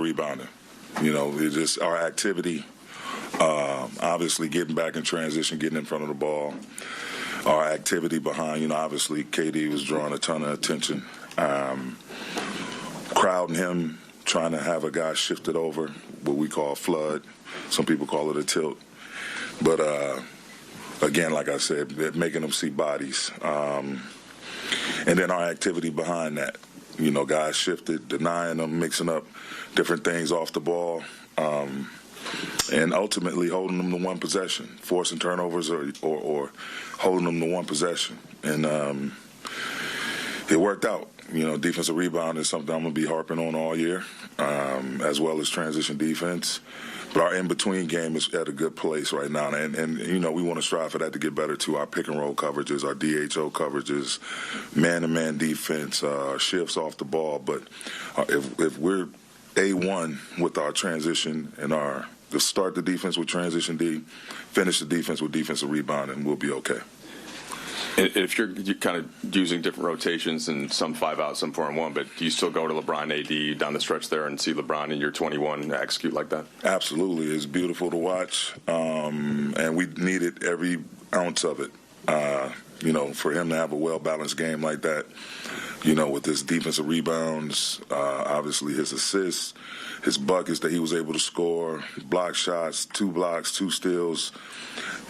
the rebounding. It's just our activity, obviously getting back in transition, getting in front of the ball. Our activity behind, obviously KD was drawing a ton of attention. Crowding him, trying to have a guy shifted over, what we call a flood. Some people call it a tilt. But, again, like I said, making them see bodies. And then our activity behind that. Guys shifted, denying them, mixing up different things off the ball, and ultimately holding them to one possession, forcing turnovers or holding them to one possession. And it worked out. Defensive rebound is something I'm going to be harping on all year, as well as transition defense. But our in-between game is at a good place right now. And we want to strive for that to get better, too. Our pick-and-roll coverages, our DHO coverages, man-to-man defense, shifts off the ball. But if we're A1 with our transition and to start the defense with transition D, finish the defense with defensive rebound, and we'll be okay. If you're kind of using different rotations and some 5 out, some 4 and 1, but do you still go to LeBron AD down the stretch there and see LeBron in your 21 execute like that? Absolutely. It's beautiful to watch, and we needed every ounce of it. For him to have a well-balanced game like that, with his defensive rebounds, obviously his assists, his buckets that he was able to score, block shots, 2 blocks, 2 steals.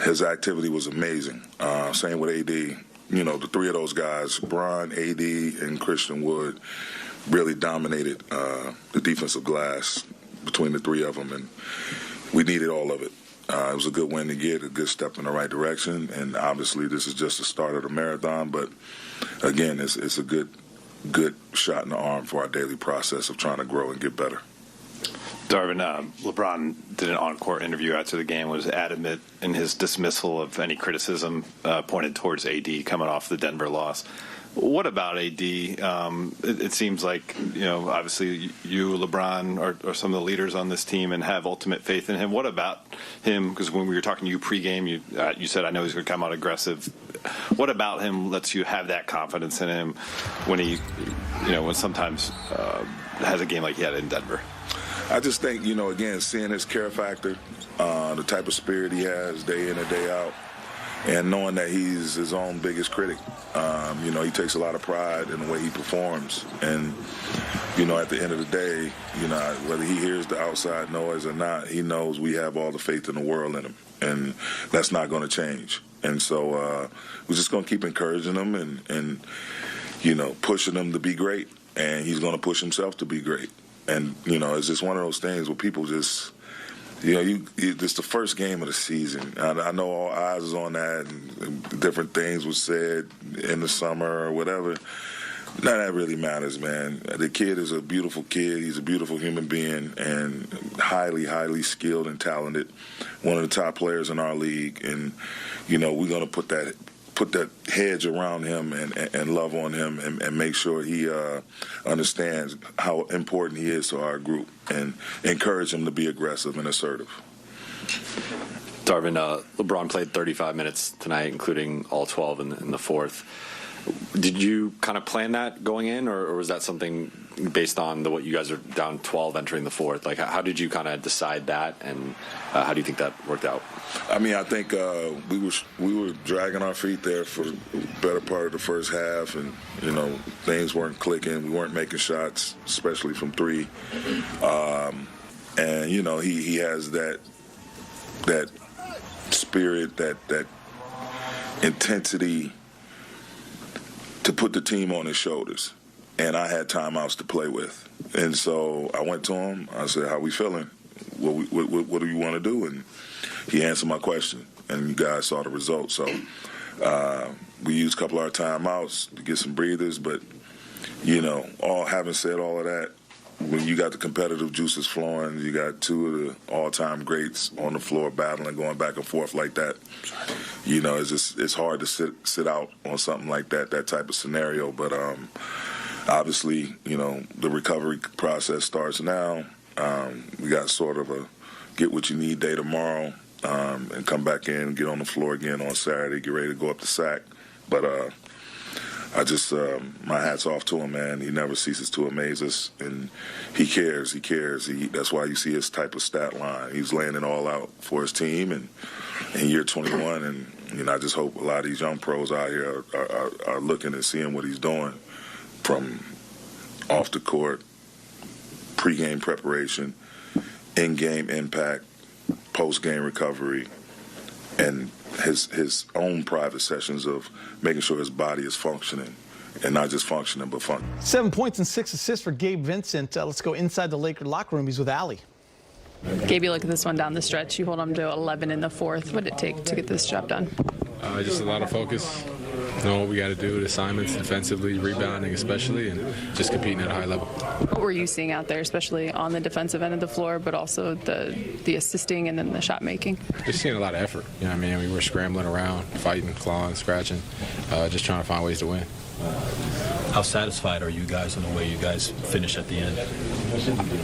His activity was amazing. Same with AD. The 3 of those guys, Bron, AD, and Christian Wood, really dominated the defensive glass between the 3 of them, and we needed all of it. It was a good win to get, a good step in the right direction, and obviously this is just the start of the marathon, but again, it's a good shot in the arm for our daily process of trying to grow and get better. Darvin, LeBron did an on-court interview after the game, was adamant in his dismissal of any criticism pointed towards AD coming off the Denver loss. What about AD? It seems like, obviously you, LeBron, are some of the leaders on this team and have ultimate faith in him. What about him? Because when we were talking to you pregame, you said, I know he's going to come out aggressive. What about him lets you have that confidence in him when he, when sometimes has a game like he had in Denver? I just think, again, seeing his care factor, the type of spirit he has day in and day out, and knowing that he's his own biggest critic. He takes a lot of pride in the way he performs. And, at the end of the day, whether he hears the outside noise or not, he knows we have all the faith in the world in him. And that's not going to change. And so we're just going to keep encouraging him and pushing him to be great. And he's going to push himself to be great. And, it's just one of those things where people just, it's the first game of the season. I know all eyes is on that and different things were said in the summer or whatever. None of that really matters, man. The kid is a beautiful kid. He's a beautiful human being and highly, highly skilled and talented. One of the top players in our league. And, we're going to put that hedge around him and love on him and make sure he understands how important he is to our group and encourage him to be aggressive and assertive. Darvin, LeBron played 35 minutes tonight, including all 12 in the fourth. Did you kind of plan that going in, or was that something based on what you guys are down 12 entering the fourth? Like, how did you kind of decide that, and how do you think that worked out? I mean, I think we were dragging our feet there for the better part of the first half, and things weren't clicking. We weren't making shots, especially from 3. And he has that spirit, that intensity to put the team on his shoulders. And I had timeouts to play with. And so I went to him. I said, how we feeling? What do you want to do? And he answered my question. And you guys saw the results. So we used a couple of our timeouts to get some breathers. But, having said all of that, when you got the competitive juices flowing, you got 2 of the all-time greats on the floor battling, going back and forth like that. It's hard to sit out on something like that type of scenario. But obviously, the recovery process starts now. We got sort of a get what you need day tomorrow, and come back in, get on the floor again on Saturday, get ready to go up the sack. But I just my hat's off to him, man. He never ceases to amaze us, and he cares. He cares. That's why you see his type of stat line. He's laying it all out for his team, and in year 21, and I just hope a lot of these young pros out here are looking and seeing what he's doing from off the court, pregame preparation, in-game impact, post-game recovery, and his own private sessions of making sure his body is functioning, and not just functioning, but functioning. 7 points and 6 assists for Gabe Vincent. Let's go inside the Laker locker room. He's with Allie. Gabe, you look at this one down the stretch. You hold them to 11 in the fourth. What did it take to get this job done? Just a lot of focus, knowing what we got to do, the assignments defensively, rebounding especially, and just competing at a high level. What were you seeing out there, especially on the defensive end of the floor, but also the assisting and then the shot making? Just seeing a lot of effort. You know what I mean? We were scrambling around, fighting, clawing, scratching, just trying to find ways to win. How satisfied are you guys in the way you guys finish at the end?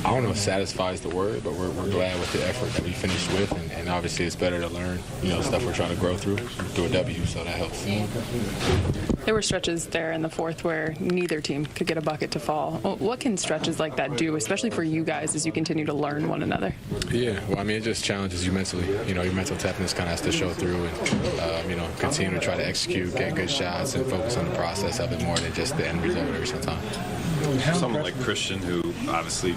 I don't know if satisfied is the word, but we're glad with the effort that we finished with, and obviously it's better to learn, stuff we're trying to grow through a W, so that helps. There were stretches there in the fourth where neither team could get a bucket to fall. What can stretches like that do, especially for you guys as you continue to learn one another? Yeah, well, I mean, it just challenges you mentally. Your mental toughness kind of has to show through and, continue to try to execute, get good shots, and focus on the process of it more than just the end result every single time. Someone like Christian, who obviously,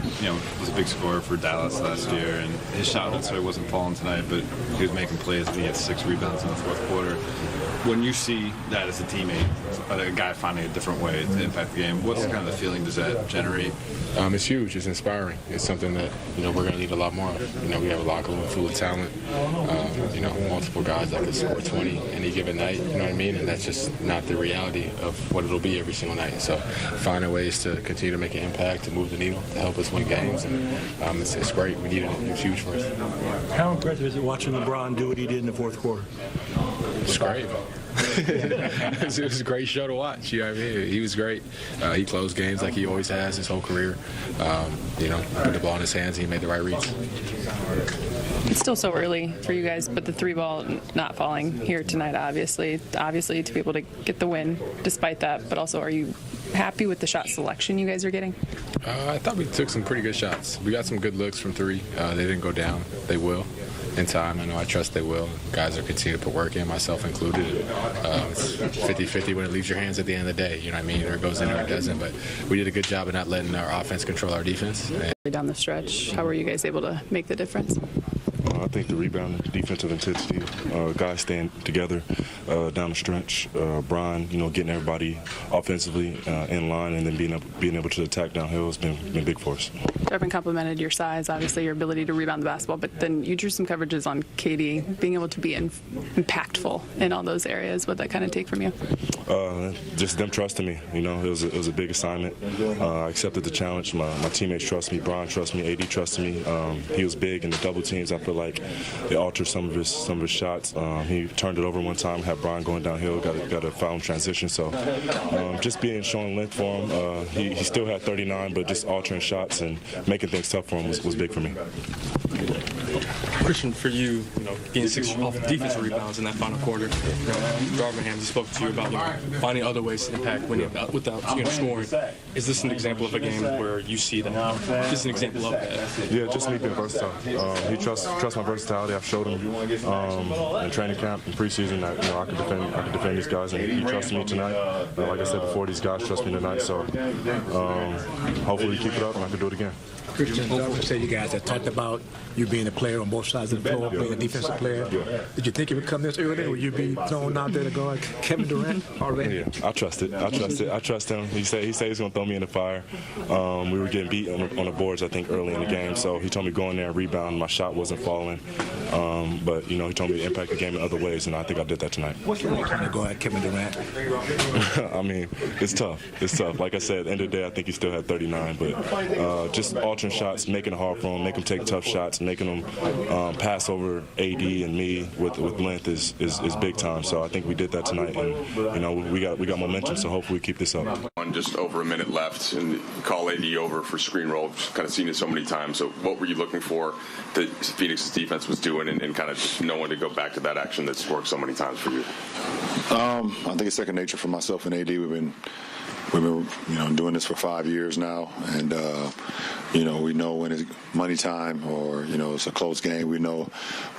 was a big scorer for Dallas last year, and his shot necessarily wasn't falling tonight, but he was making plays, and he had 6 rebounds in the fourth quarter. When you see that as a teammate, a guy finding a different way to impact the game, what's kind of the feeling does that generate? It's huge. It's inspiring. It's something that, we're going to need a lot more of. We have a locker room full of talent, multiple guys that can score 20 any given night, you know what I mean? And that's just not the reality of what it'll be every single night. So finding ways to continue to make an impact, to move the needle, to help us win games, and it's great. We need it. It's huge for us. How impressive is it watching LeBron do what he did in the fourth quarter? It's great. It was a great show to watch. You know what I mean? He was great. He closed games like he always has his whole career. Put the ball in his hands, and he made the right reads. It's still so early for you guys, but the 3-ball not falling here tonight, obviously to be able to get the win despite that, but also are you happy with the shot selection you guys are getting? I thought we took some pretty good shots. We got some good looks from 3. They didn't go down. They will in time. I trust they will. Guys are continuing to put work in, myself included. It's 50-50 when it leaves your hands at the end of the day. You know what I mean? Or it goes in or it doesn't. But we did a good job of not letting our offense control our defense. Down the stretch, how were you guys able to make the difference? I think the rebound, defensive intensity, guys staying together down the stretch. Brian, getting everybody offensively in line, and then being able to attack downhill has been big for us. Darvin complimented your size, obviously your ability to rebound the basketball, but then you drew some coverages on KD, being able to be impactful in all those areas. What that kind of take from you? Just them trusting me. It was a big assignment. I accepted the challenge. My teammates trust me. Brian trusts me. AD trusted me. He was big in the double teams. I feel like it altered some of his shots. He turned it over one time, had Brian going downhill, got a foul in transition. So just showing length for him. He still had 39, but just altering shots and making things tough for him was big for me. Christian, for you, getting 6 defensive rebounds in that final quarter, Darvin Ham spoke to you about finding other ways to impact winning without scoring. Is this an example of a game where you see that? Just an example of that? Yeah, just me being versatile. He trusts my versatility. I've showed him in training camp and preseason that I can defend these guys, and he trusted me tonight. Like I said before, these guys trust me tonight. So hopefully we keep it up and I can do it again. Christian, I say you guys have talked about you being a player on both sides of the floor, being a defensive player. Did you think it would come this early? Would you be thrown out there to guard Kevin Durant already? Yeah, I trust it. I trust him. He said he's going to throw me in the fire. We were getting beat on the boards, I think, early in the game. So he told me go in there and rebound. My shot wasn't falling. But, he told me to impact the game in other ways, and I think I did that tonight. What's it like trying to go at Kevin Durant? I mean, it's tough. Like I said, at the end of the day, I think he still had 39. But just altering different shots, making it hard for them, making them take tough shots, making them pass over AD and me with length is big time. So I think we did that tonight, and we got momentum. So hopefully we keep this up. Just over a minute left, and call AD over for screen roll. Kind of seen it so many times. So what were you looking for that Phoenix's defense was doing, and kind of just knowing to go back to that action that's worked so many times for you? I think it's second nature for myself and AD. We've been doing this for 5 years now, and we know when it's money time or it's a close game. We know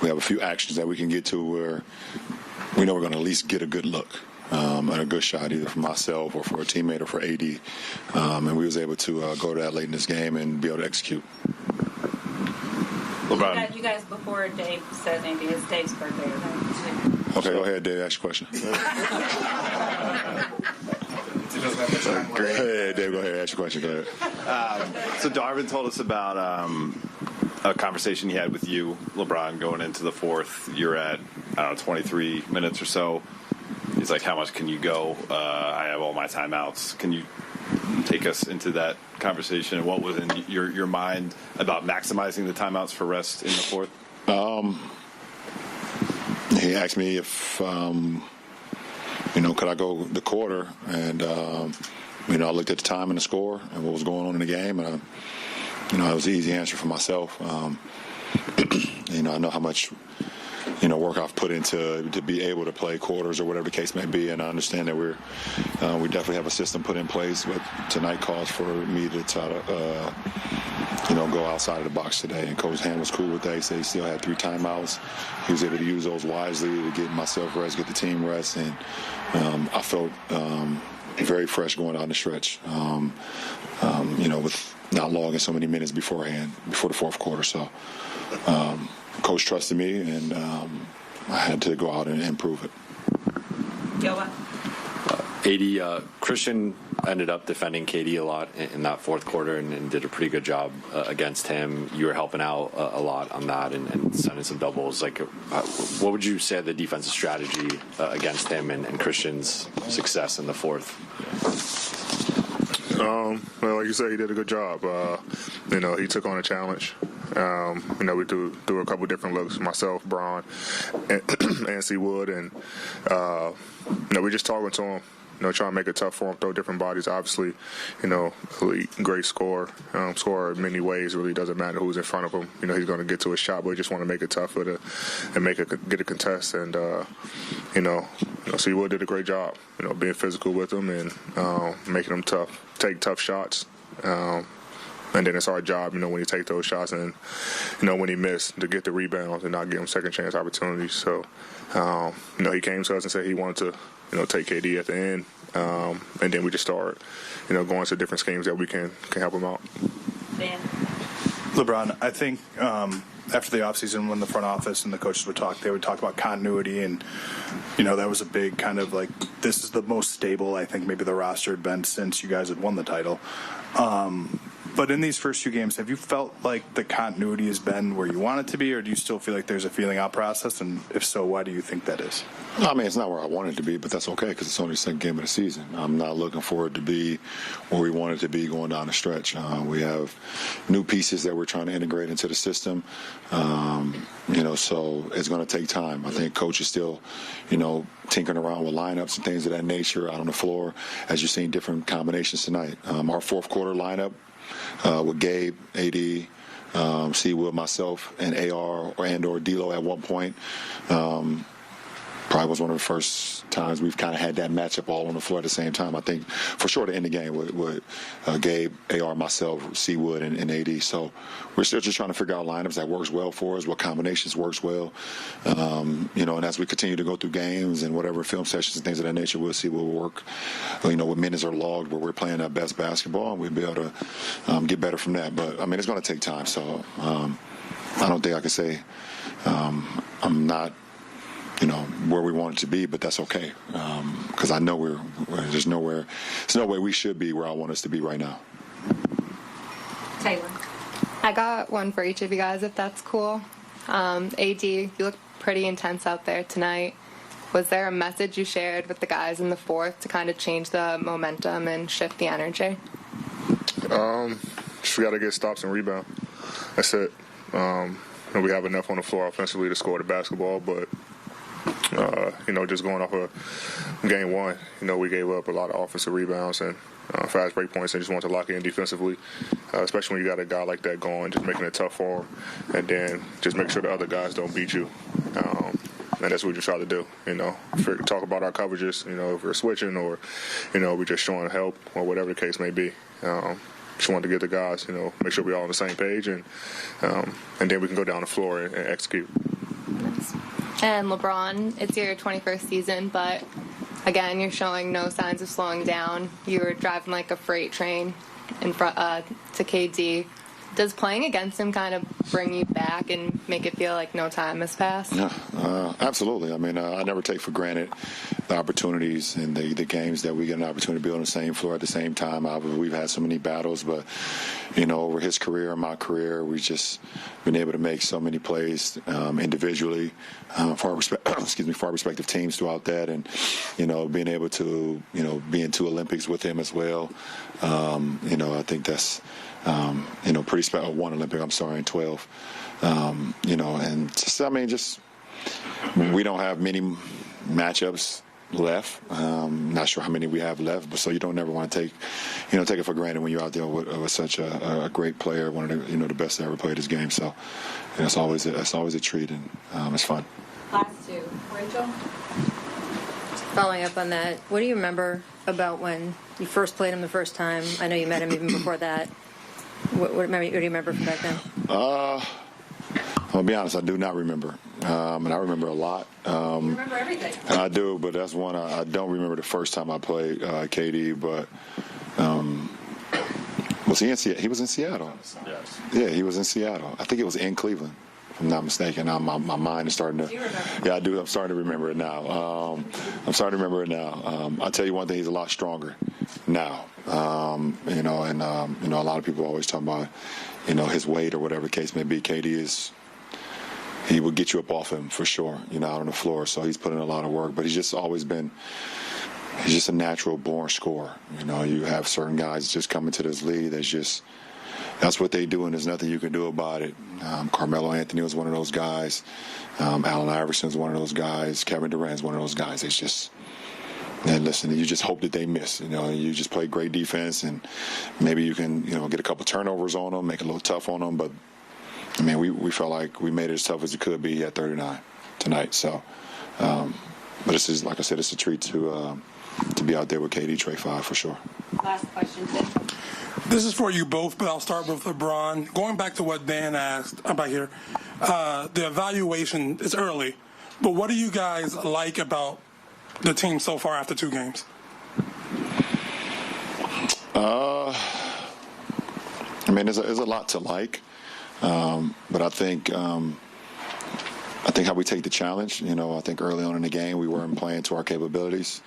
we have a few actions that we can get to where we know we're going to at least get a good look and a good shot, either for myself or for a teammate or for AD. And we was able to go to that late in this game and be able to execute. LeBron. You guys, before Dave says anything, it's Dave's birthday, right? Okay, go ahead, Dave. Ask your question. Hey, Dave, go ahead. Ask your question. Go ahead. So Darvin told us about a conversation he had with you, LeBron, going into the fourth. You're at, 23 minutes or so. He's like, how much can you go? I have all my timeouts. Can you take us into that conversation and what was in your mind about maximizing the timeouts for rest in the fourth? He asked me if, could I go the quarter? And, I looked at the time and the score and what was going on in the game. And, it was an easy answer for myself. I know how much, work I've put into to be able to play quarters or whatever the case may be. And I understand that we definitely have a system put in place. But tonight calls for me to try to, go outside of the box today. And Coach Ham was cool with that. He said he still had 3 timeouts. He was able to use those wisely to get myself rest, get the team rest. And I felt very fresh going down the stretch, with not logging so many minutes beforehand, before the fourth quarter. So Coach trusted me, and I had to go out and improve it. AD, Christian ended up defending KD a lot in that fourth quarter and did a pretty good job against him. You were helping out a lot on that and sending some doubles. What would you say the defensive strategy against him and Christian's success in the fourth? Well, like you said, he did a good job. He took on a challenge. We do a couple different looks, myself, Braun, and C. Wood, and we just talking to him. Trying to make it tough for him, throw different bodies. Obviously, elite, great score in many ways. It really doesn't matter who's in front of him. He's going to get to a shot, but we just want to make it tough and get a contest. And C. Wood did a great job. Being physical with him and making him take tough shots. And then it's our job, when you take those shots and, when he missed, to get the rebounds and not give him second chance opportunities. So, he came to us and said he wanted to, take KD at the end. And then we just start, going to different schemes that we can help him out. Dan. LeBron, I think after the offseason when the front office and the coaches would talk, they would talk about continuity. And, that was a big kind of this is the most stable I think maybe the roster had been since you guys had won the title. But in these first 2 games, have you felt like the continuity has been where you want it to be, or do you still feel like there's a feeling out process? And if so, why do you think that is? I mean, it's not where I want it to be, but that's okay because it's only the second game of the season. I'm not looking for it to be where we want it to be going down the stretch. We have new pieces that we're trying to integrate into the system, so it's going to take time. I think Coach is still, tinkering around with lineups and things of that nature out on the floor, as you've seen different combinations tonight. Our fourth quarter lineup, with Gabe, AD, C. Wood, myself, and AR or D'Lo at one point. Probably was one of the first times we've kind of had that matchup all on the floor at the same time. I think for sure to end the game with Gabe, AR, myself, C. Wood, and AD. So we're still just trying to figure out lineups that works well for us, what combinations works well. And as we continue to go through games and whatever film sessions and things of that nature, we'll see what will work. What minutes are logged where we're playing our best basketball, and we'll be able to get better from that. But, it's going to take time. So I don't think I can say I'm not where we want it to be, but that's okay because I know there's no way we should be where I want us to be right now. Taylor. I got one for each of you guys, if that's cool. AD, you look pretty intense out there tonight. Was there a message you shared with the guys in the fourth to kind of change the momentum and shift the energy? just got to get stops and rebound. That's it. We have enough on the floor offensively to score the basketball, but just going off of game one, we gave up a lot of offensive rebounds and fast break points and just wanted to lock in defensively, especially when you got a guy like that going, just making it tough for him, and then just make sure the other guys don't beat you. And that's what we just try to do, talk about our coverages, if we're switching or, we're just showing help or whatever the case may be. Just wanted to get the guys, make sure we're all on the same page, and then we can go down the floor and execute. And LeBron, it's your 21st season, but again, you're showing no signs of slowing down. You were driving like a freight train in front to KD. Does playing against him kind of bring you back and make it feel like no time has passed? Yeah, absolutely. I mean, I never take for granted the opportunities and the games that we get an opportunity to be on the same floor at the same time. We've had so many battles, but, over his career and my career, we've just been able to make so many plays individually for our respective teams throughout that, and, being able to, be in 2 Olympics with him as well. I think that's, pretty special. 1 Olympic, in 12. And just, we don't have many matchups left. Not sure how many we have left, but so you don't ever want to take it for granted when you're out there with such a great player, one of the, the best that ever played this game. So it's always a treat, and it's fun. Last 2, Rachel. Following up on that, what do you remember about when you first played him the first time? I know you met him even before that. What do you remember from back then? I'll be honest, I do not remember. And I remember a lot. You remember everything. I do, but that's one I don't remember the first time I played KD, but was he in Seattle? He was in Seattle. Yes. Yeah, he was in Seattle. I think it was in Cleveland, if I'm not mistaken. My mind is starting to... Do you remember? Yeah, I do. I'm starting to remember it now. I'll tell you one thing, he's a lot stronger now. And a lot of people always talk about, his weight or whatever the case may be. KD he would get you up off him for sure, out on the floor. So he's put in a lot of work, but he's just a natural born scorer. You have certain guys just coming to this league that's what they do, and there's nothing you can do about it. Carmelo Anthony was one of those guys. Allen Iverson was one of those guys. Kevin Durant's one of those guys. It's just... And listen, you just hope that they miss. You just play great defense, and maybe you can, get a couple turnovers on them, make it a little tough on them. But I mean, we felt like we made it as tough as it could be at 39 tonight. So, but this is, like I said, it's a treat to be out there with KD, Trey 5 for sure. Last question, Tim. This is for you both, but I'll start with LeBron. Going back to what Dan asked about here, the evaluation is early, but what do you guys like about the team so far after 2 games? There's a lot to like, but I think how we take the challenge. I think early on in the game we weren't playing to our capabilities.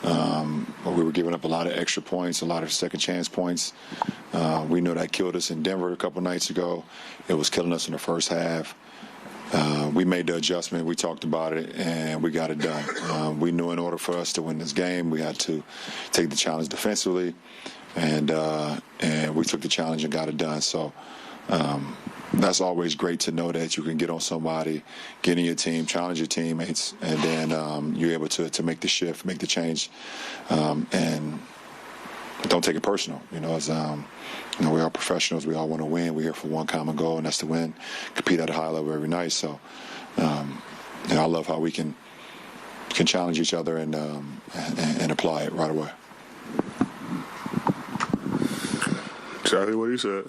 We were giving up a lot of extra points, a lot of second chance points. We know that killed us in Denver a couple nights ago. It was killing us in the first half. We made the adjustment, we talked about it, and we got it done. We knew in order for us to win this game, we had to take the challenge defensively, and we took the challenge and got it done. So that's always great to know that you can get on somebody, get in your team, challenge your teammates, and then you're able to make the shift, make the change, and don't take it personal. We are professionals. We all want to win. We're here for one common goal, and that's to win, compete at a high level every night. So, I love how we can challenge each other and apply it right away. Exactly what he said.